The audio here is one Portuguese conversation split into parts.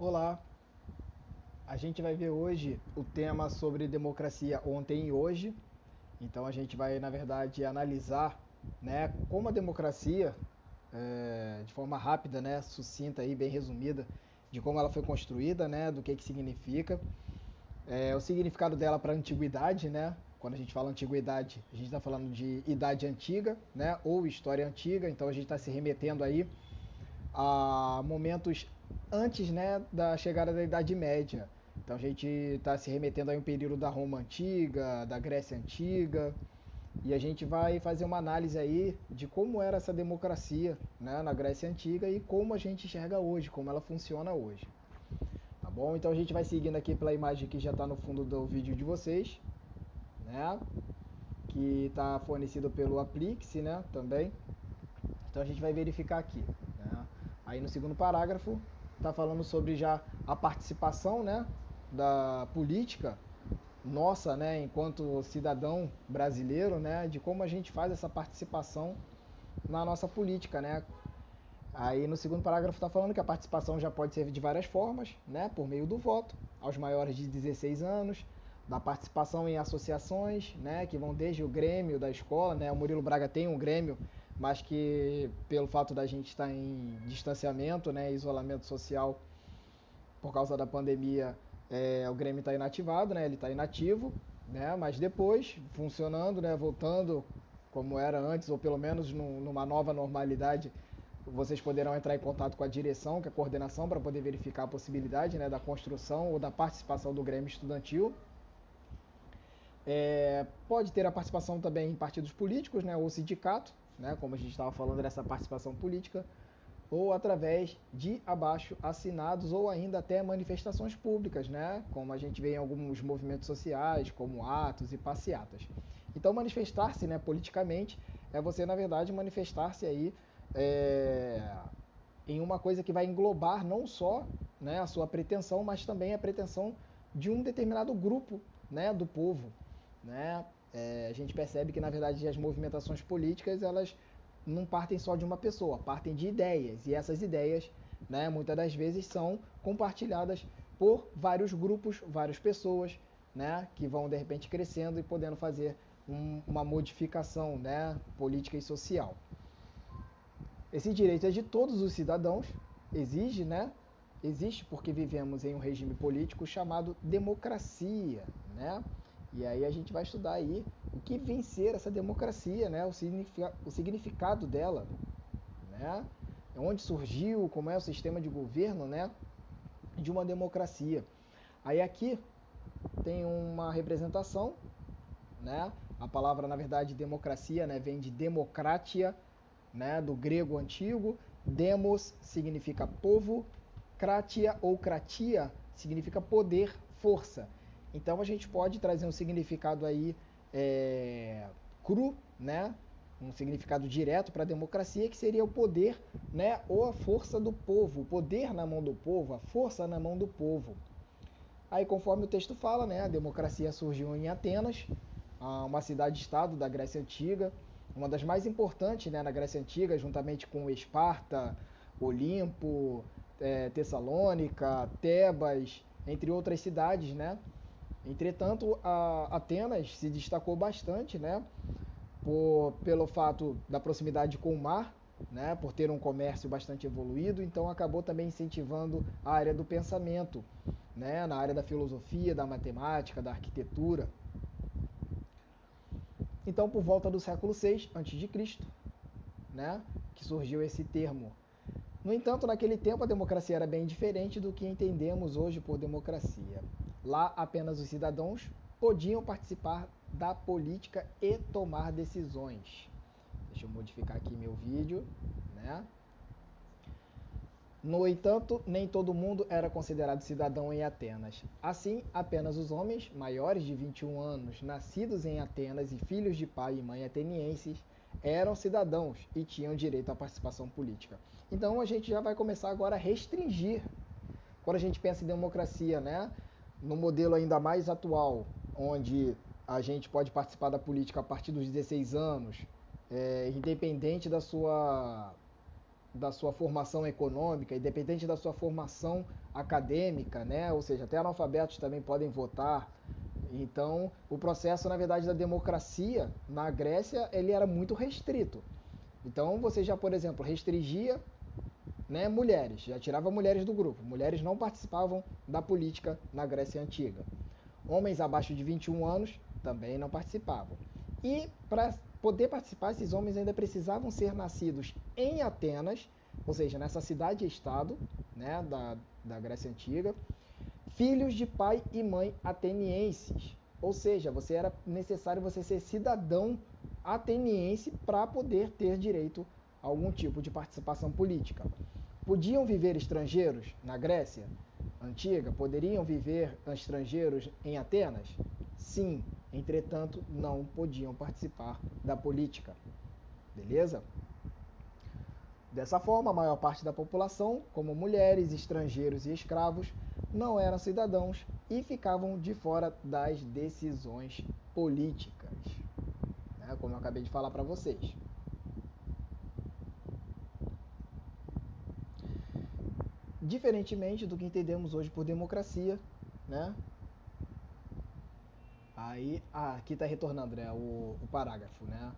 Olá, a gente vai ver hoje o tema sobre democracia ontem e hoje. Então a gente vai, na verdade, analisar, né, como a democracia, de forma rápida, né, sucinta e bem resumida, de como ela foi construída, né, do que significa, o significado dela para a antiguidade, né? Quando a gente fala antiguidade, a gente está falando de idade antiga, né, ou história antiga. Então a gente está se remetendo aí a momentos antes, né, da chegada da Idade Média. Então a gente está se remetendo a um período da Roma Antiga, da Grécia Antiga, e a gente vai fazer uma análise aí de como era essa democracia, né, na Grécia Antiga e como a gente enxerga hoje, como ela funciona hoje. Tá bom? Então a gente vai seguindo aqui pela imagem que já está no fundo do vídeo de vocês, né, que está fornecido pelo Aplix, né, também. Então a gente vai verificar aqui, né? Aí no segundo parágrafo está falando sobre já a participação, né, da política nossa, né, enquanto cidadão brasileiro, né, de como a gente faz essa participação na nossa política, né? Aí no segundo parágrafo está falando que a participação já pode ser de várias formas, né, por meio do voto aos maiores de 16 anos, da participação em associações, né, que vão desde o Grêmio da escola, né, o Murilo Braga tem um Grêmio, mas que pelo fato da gente estar em distanciamento, né, isolamento social por causa da pandemia, o Grêmio está inativado, né, ele está inativo, né, mas depois funcionando, né, voltando como era antes, ou pelo menos numa nova normalidade, vocês poderão entrar em contato com a direção, que é a coordenação, para poder verificar a possibilidade, né, da construção ou da participação do Grêmio Estudantil. Pode ter a participação também em partidos políticos, né, ou sindicato, né, como a gente estava falando dessa participação política, ou através de abaixo assinados ou ainda até manifestações públicas, né, como a gente vê em alguns movimentos sociais, como atos e passeatas. Então manifestar-se, né, politicamente é você, na verdade, manifestar-se aí é, em uma coisa que vai englobar não só, né, a sua pretensão, mas também a pretensão de um determinado grupo, né, do povo, né? A gente percebe que na verdade as movimentações políticas elas não partem só de uma pessoa, partem de ideias e essas ideias, né, muitas das vezes são compartilhadas por vários grupos, várias pessoas, né, que vão de repente crescendo e podendo fazer uma modificação, né, política e social. Esse direito é de todos os cidadãos, exige, né? Existe porque vivemos em um regime político chamado democracia, né? E aí a gente vai estudar aí o que vem ser essa democracia, né? O significado dela, né? Onde surgiu, como é o sistema de governo, né? De uma democracia. Aí aqui tem uma representação, né? A palavra, na verdade, democracia, né, vem de democratia, né, do grego antigo. Demos significa povo, kratia ou kratia significa poder, força. Então a gente pode trazer um significado aí cru, né, um significado direto para a democracia, que seria o poder, né, ou a força do povo, o poder na mão do povo, a força na mão do povo. Aí, conforme o texto fala, né, a democracia surgiu em Atenas, uma cidade-estado da Grécia Antiga, uma das mais importantes, né, na Grécia Antiga, juntamente com Esparta, Olimpo, Tessalônica, Tebas, entre outras cidades, né? Entretanto, Atenas se destacou bastante, né, pelo fato da proximidade com o mar, né, por ter um comércio bastante evoluído, então acabou também incentivando a área do pensamento, né, na área da filosofia, da matemática, da arquitetura. Então, por volta do século VI a.C., né, que surgiu esse termo. No entanto, naquele tempo a democracia era bem diferente do que entendemos hoje por democracia. Lá apenas os cidadãos podiam participar da política e tomar decisões. Deixa eu modificar aqui meu vídeo, né? No entanto, nem todo mundo era considerado cidadão em Atenas. Assim, apenas os homens maiores de 21 anos, nascidos em Atenas e filhos de pai e mãe atenienses, eram cidadãos e tinham direito à participação política. Então a gente já vai começar agora a restringir, quando a gente pensa em democracia, né? No modelo ainda mais atual, onde a gente pode participar da política a partir dos 16 anos, independente da sua da sua formação econômica, independente da sua formação acadêmica, né? Ou seja, até analfabetos também podem votar. Então, o processo, na verdade, da democracia na Grécia, ele era muito restrito. Então, você já, por exemplo, restringia, né, mulheres, já tirava mulheres do grupo. Mulheres não participavam da política na Grécia Antiga. Homens abaixo de 21 anos também não participavam. E para poder participar, esses homens ainda precisavam ser nascidos em Atenas, ou seja, nessa cidade-estado, né, da Grécia Antiga, filhos de pai e mãe atenienses. Ou seja, era necessário você ser cidadão ateniense para poder ter direito a algum tipo de participação política. Podiam viver estrangeiros na Grécia Antiga? Poderiam viver estrangeiros em Atenas? Sim, entretanto, não podiam participar da política. Beleza? Dessa forma, a maior parte da população, como mulheres, estrangeiros e escravos, não eram cidadãos e ficavam de fora das decisões políticas, né? Como eu acabei de falar para vocês. Diferentemente do que entendemos hoje por democracia, né? Aí, aqui está retornando, né, o parágrafo, né?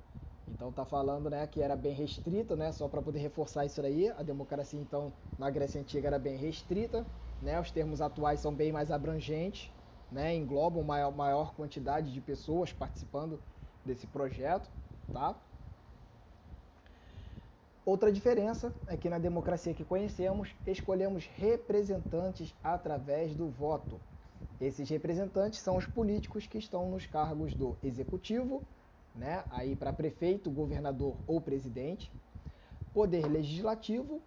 Então está falando, né, que era bem restrito, né? Só para poder reforçar isso aí, a democracia então na Grécia Antiga era bem restrita, né? Os termos atuais são bem mais abrangentes, né? Englobam maior quantidade de pessoas participando desse projeto, tá? Outra diferença é que na democracia que conhecemos, escolhemos representantes através do voto. Esses representantes são os políticos que estão nos cargos do executivo, né? Aí para prefeito, governador ou presidente, poder legislativo,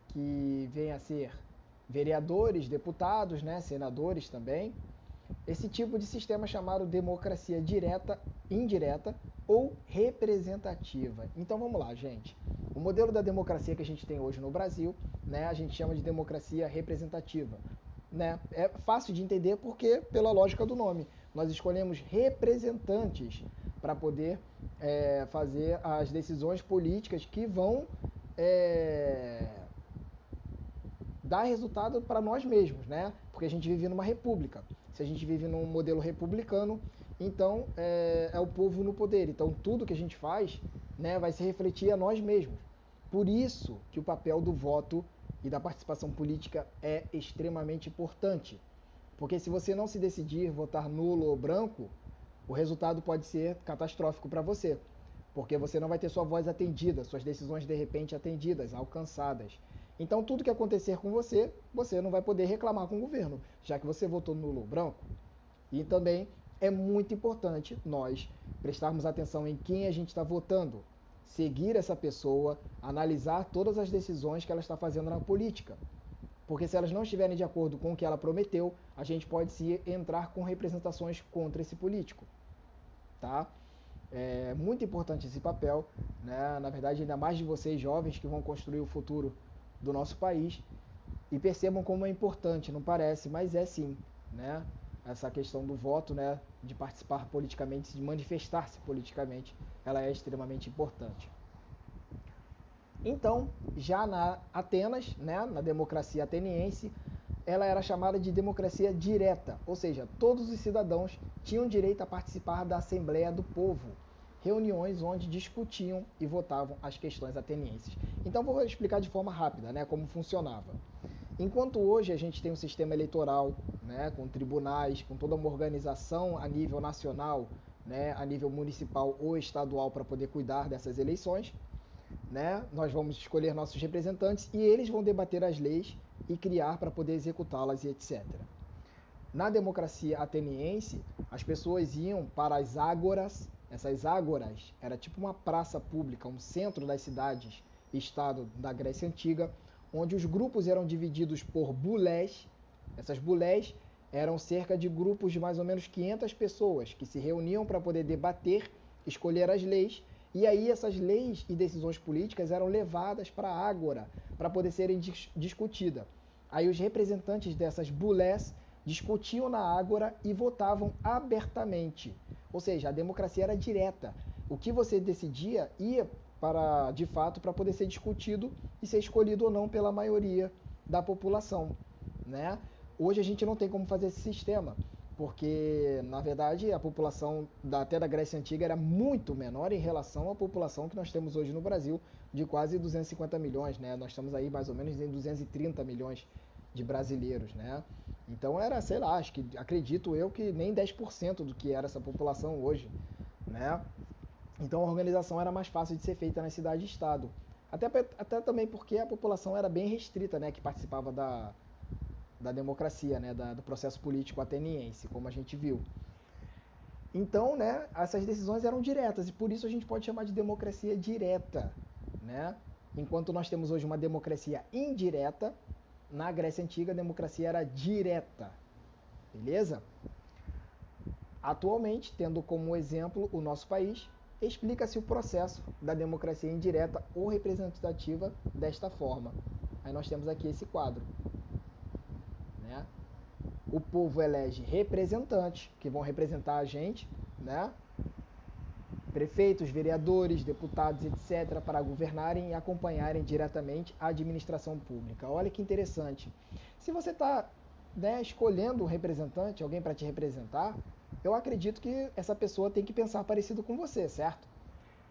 que vem a ser vereadores, deputados, né? Senadores também. Esse tipo de sistema é chamado democracia direta, indireta ou representativa. Então vamos lá, gente. O modelo da democracia que a gente tem hoje no Brasil, né, a gente chama de democracia representativa. Né? É fácil de entender porque, pela lógica do nome, nós escolhemos representantes para poder fazer as decisões políticas que vão dar resultado para nós mesmos, né? Porque a gente vive numa república. Se a gente vive num modelo republicano, então é o povo no poder. Então tudo que a gente faz, né, vai se refletir a nós mesmos. Por isso que o papel do voto e da participação política é extremamente importante. Porque se você não se decidir votar nulo ou branco, o resultado pode ser catastrófico para você. Porque você não vai ter sua voz atendida, suas decisões de repente atendidas, alcançadas. Então tudo que acontecer com você, você não vai poder reclamar com o governo, já que você votou nulo ou branco. E também é muito importante nós prestarmos atenção em quem a gente está votando, seguir essa pessoa, analisar todas as decisões que ela está fazendo na política. Porque se elas não estiverem de acordo com o que ela prometeu, a gente pode se entrar com representações contra esse político. Tá? É muito importante esse papel, né? Na verdade, ainda mais de vocês jovens que vão construir o futuro do nosso país, e percebam como é importante, não parece, mas é sim, né? Essa questão do voto, né, de participar politicamente, de manifestar-se politicamente, ela é extremamente importante. Então, já na Atenas, né, na democracia ateniense, ela era chamada de democracia direta, ou seja, todos os cidadãos tinham direito a participar da Assembleia do Povo, reuniões onde discutiam e votavam as questões atenienses. Então vou explicar de forma rápida, né, como funcionava. Enquanto hoje a gente tem um sistema eleitoral, né, com tribunais, com toda uma organização a nível nacional, né, a nível municipal ou estadual para poder cuidar dessas eleições, né, nós vamos escolher nossos representantes e eles vão debater as leis e criar para poder executá-las e etc. Na democracia ateniense, as pessoas iam para as ágoras. Essas ágoras era tipo uma praça pública, um centro das cidades estado da Grécia Antiga, onde os grupos eram divididos por bulés. Essas bulés eram cerca de grupos de mais ou menos 500 pessoas que se reuniam para poder debater, escolher as leis, e aí essas leis e decisões políticas eram levadas para a ágora para poder serem discutidas. Aí os representantes dessas bulés discutiam na ágora e votavam abertamente. Ou seja, a democracia era direta. O que você decidia ia para, de fato, para poder ser discutido e ser escolhido ou não pela maioria da população, né? Hoje a gente não tem como fazer esse sistema, porque, na verdade, a população até da Grécia Antiga era muito menor em relação à população que nós temos hoje no Brasil, de quase 250 milhões, né? Nós estamos aí mais ou menos em 230 milhões de brasileiros, né? Então era, sei lá, acho que acredito eu que nem 10% do que era essa população hoje, né? Então a organização era mais fácil de ser feita na cidade-estado. Até também porque a população era bem restrita, né, que participava da democracia, né, do processo político ateniense, como a gente viu. Então, né, essas decisões eram diretas e por isso a gente pode chamar de democracia direta, né? Enquanto nós temos hoje uma democracia indireta, na Grécia Antiga a democracia era direta, beleza? Atualmente, tendo como exemplo o nosso país, explica-se o processo da democracia indireta ou representativa desta forma. Aí nós temos aqui esse quadro, né? O povo elege representantes que vão representar a gente, né? Prefeitos, vereadores, deputados, etc., para governarem e acompanharem diretamente a administração pública. Olha que interessante. Se você está, né, escolhendo um representante, alguém para te representar, eu acredito que essa pessoa tem que pensar parecido com você, certo?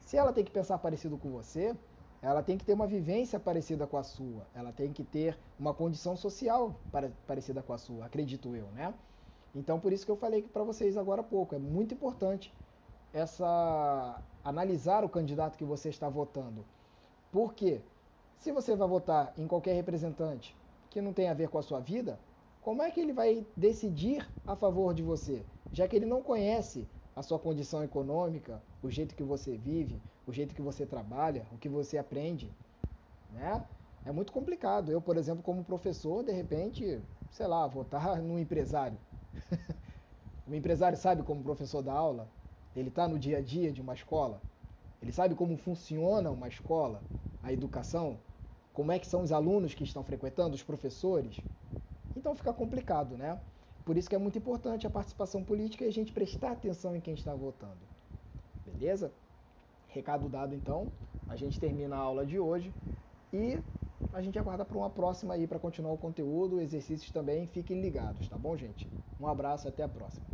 Se ela tem que pensar parecido com você, ela tem que ter uma vivência parecida com a sua, ela tem que ter uma condição social parecida com a sua, acredito eu, né? Então, por isso que eu falei para vocês agora há pouco, é muito importante analisar o candidato que você está votando. Por quê? Se você vai votar em qualquer representante que não tem a ver com a sua vida, como é que ele vai decidir a favor de você? Já que ele não conhece a sua condição econômica, o jeito que você vive, o jeito que você trabalha, o que você aprende, né? É muito complicado. Eu, por exemplo, como professor, de repente, sei lá, votar num empresário. O empresário sabe como o professor dá aula, ele está no dia a dia de uma escola, ele sabe como funciona uma escola, a educação, como é que são os alunos que estão frequentando, os professores. Então fica complicado, né? Por isso que é muito importante a participação política e a gente prestar atenção em quem está votando. Beleza? Recado dado então, a gente termina a aula de hoje e a gente aguarda para uma próxima aí para continuar o conteúdo, exercícios também, fiquem ligados, tá bom, gente? Um abraço, até a próxima.